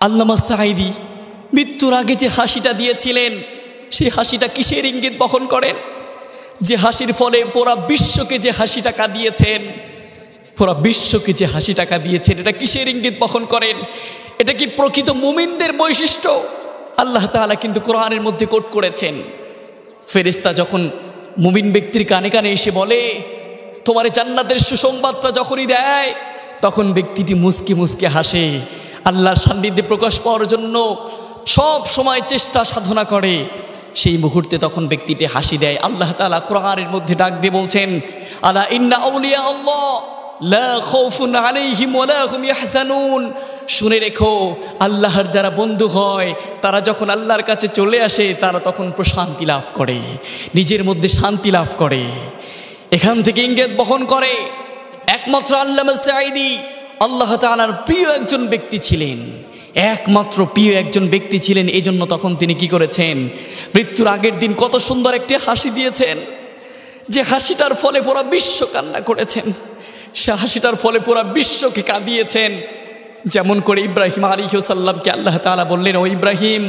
আল্লামা সাঈদী মৃত্যুর আগে যে হাসিটা দিয়েছিলেন, সেই হাসিটা কিসের ইঙ্গিত বহন করেন? যে হাসির ফলে পুরা বিশ্বকে যে হাসিটা কাঁদিয়েছেন, পুরা বিশ্বকে যে হাসিটা কাঁদিয়েছেন, এটা কিসের ইঙ্গিত বহন করেন? এটা কি প্রকৃত মুমিনদের বৈশিষ্ট্য? আল্লাহ তাআলা কিন্তু কোরআনের মধ্যে কোট করেছেন, ফেরেশতা যখন মুমিন ব্যক্তির কানে কানে এসে বলে তোমার জান্নাতের সুসংবাদটা যখনই দেয়, তখন ব্যক্তিটি মুস্কি মুস্কি হাসে, আল্লাহর সান্নিধ্যে প্রকাশ পাওয়ার জন্য সব সময় চেষ্টা সাধনা করে। সেই মুহূর্তে তখন ব্যক্তিটি হাসি দেয়। আল্লাহ তাআলা কোরআনের মধ্যে ডাক দিয়ে বলছেন, আলা ইন্না আউলিয়া আল্লাহ লা খাউফুন আলাইহিম ওয়া লা হুম ইয়াহজানুন। শুনে রেখো, আল্লাহর যারা বন্ধু হয় তারা যখন আল্লাহর কাছে চলে আসে তারা তখন প্রশান্তি লাভ করে, নিজের মধ্যে শান্তি লাভ করে। এখান থেকে ইঙ্গিত বহন করে একমাত্র আল্লামা সাঈদী আল্লাহ তাআলার প্রিয় একজন ব্যক্তি ছিলেন, একমাত্র প্রিয় একজন ব্যক্তি ছিলেন। এই জন্য তখন তিনি কি করেছেন? মৃত্যুর আগের দিন কত সুন্দর একটি হাসি দিয়েছেন, যে হাসিটার ফলে পুরা বিশ্ব কান্না করেছেন, সে হাসিটার ফলে পুরা বিশ্বকে কাঁদিয়েছেন। যেমন করে ইব্রাহিম আলাইহিস সালামকে আল্লাহ তাআলা বললেন, ও ইব্রাহিম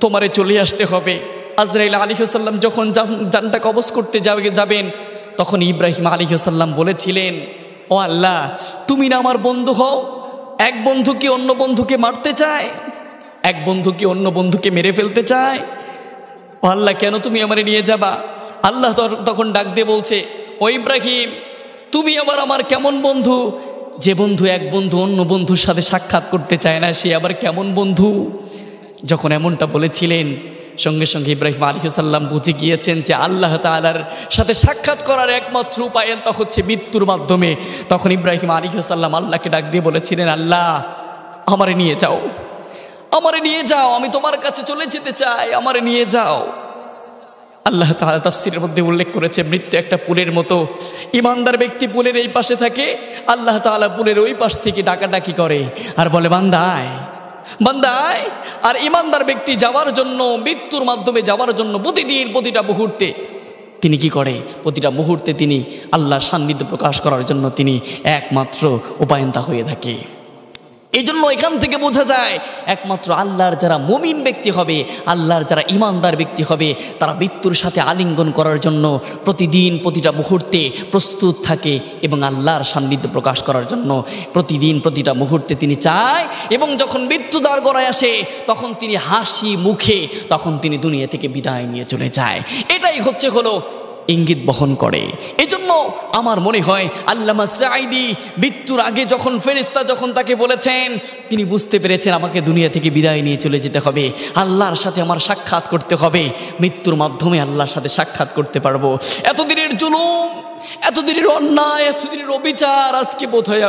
তোমারে চলে আসতে হবে। আজরাইল আলাইহিস সালাম যখন জানটা কবজ করতে যাবেন, তখন ইব্রাহিম আলাইহিস সালাম বলেছিলেন, ও আল্লাহ তুমি না আমার বন্ধু হও? এক বন্ধু কি অন্য বন্ধুকে মারতে চায়? এক বন্ধু কি অন্য বন্ধুকে মেরে ফেলতে চায়? ও আল্লাহ কেন তুমি আমারে নিয়ে যাবা? আল্লাহ তখন ডাক দিয়ে বলছে, ও ইব্রাহিম তুমি আমার কেমন বন্ধু? যে বন্ধু এক বন্ধু অন্য বন্ধুর সাথে সাক্ষাৎ করতে চায় না, সে আবার কেমন বন্ধু? যখন এমনটা বলেছিলেন, সঙ্গে সঙ্গে ইব্রাহিম আলাইহিস সালাম বুঝে গিয়েছেন যে আল্লাহ তাআলার সাথে সাক্ষাৎ করার একমাত্র উপায় তা হচ্ছে মৃত্যুর মাধ্যমে। তখন ইব্রাহিম আলাইহিস সালাম আল্লাহকে ডাক দিয়ে বলেছিলেন, আল্লাহ আমারে নিয়ে যাও, আমারে নিয়ে যাও, আমি তোমার কাছে চলে যেতে চাই, আমারে নিয়ে যাও। আল্লাহ তাআলা তাফসীরের মধ্যে উল্লেখ করেছে, মৃত্যু একটা পুলের মতো। ইমানদার ব্যক্তি পুলের এই পাশে থাকে, আল্লাহ তাআলা পুলের ওই পাশ থেকে ডাকাডাকি করে আর বলে, বান্দা আয়, বান্দা আয়। আর ইমানদার ব্যক্তি যাওয়ার জন্য, মৃত্যুর মাধ্যমে যাওয়ার জন্য প্রতিদিন প্রতিটা মুহূর্তে তিনি কি করে? প্রতিটা মুহূর্তে তিনি আল্লাহর সান্নিধ্য প্রকাশ করার জন্য তিনি একমাত্র উপায়ন্তা হয়ে থাকে। এই জন্য এখান থেকে বোঝা যায় একমাত্র আল্লাহর যারা মুমিন ব্যক্তি হবে, আল্লাহর যারা ইমানদার ব্যক্তি হবে, তারা মৃত্যুর সাথে আলিঙ্গন করার জন্য প্রতিদিন প্রতিটা মুহূর্তে প্রস্তুত থাকে এবং আল্লাহর সান্নিধ্য প্রকাশ করার জন্য প্রতিদিন প্রতিটা মুহূর্তে তিনি চায়। এবং যখন মৃত্যু দ্বার গড়ায় আসে, তখন তিনি হাসি মুখে তখন তিনি দুনিয়া থেকে বিদায় নিয়ে চলে যায়। এটাই হলো ইঙ্গিত বহন করে। এজন্য আমার মনে হয় আল্লামা সাঈদী মৃত্যুর আগে যখন ফেরেশতা যখন তাকে বলেছেন, তিনি বুঝতে পেরেছেন আমাকে দুনিয়া থেকে বিদায় নিয়ে চলে যেতে হবে, আল্লাহর সাথে আমার সাক্ষাৎ করতে হবে, মৃত্যুর মাধ্যমে আল্লাহর সাথে সাক্ষাৎ করতে পারবো। এতদিনের জুলুম, এতদিনের অন্যায়, এতদিনের অবিচার আজকে বোধহয়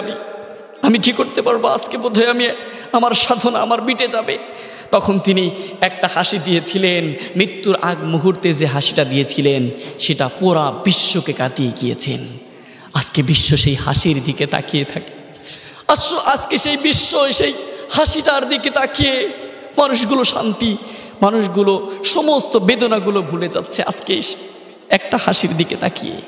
আমি কি করতে পারবো? আজকে বোধহয় আমার সাধনা আমার মিটে যাবে। তখন তিনি একটা হাসি দিয়েছিলেন, মৃত্যুর আগ মুহূর্তে যে হাসিটা দিয়েছিলেন সেটা পুরা বিশ্বকে কাঁদিয়ে গিয়েছেন। আজকে বিশ্ব সেই হাসির দিকে তাকিয়ে থাকে। আজকে সেই বিশ্ব সেই হাসিটার দিকে তাকিয়ে মানুষগুলো শান্তি, মানুষগুলো সমস্ত বেদনাগুলো ভুলে যাচ্ছে আজকে একটা হাসির দিকে তাকিয়ে।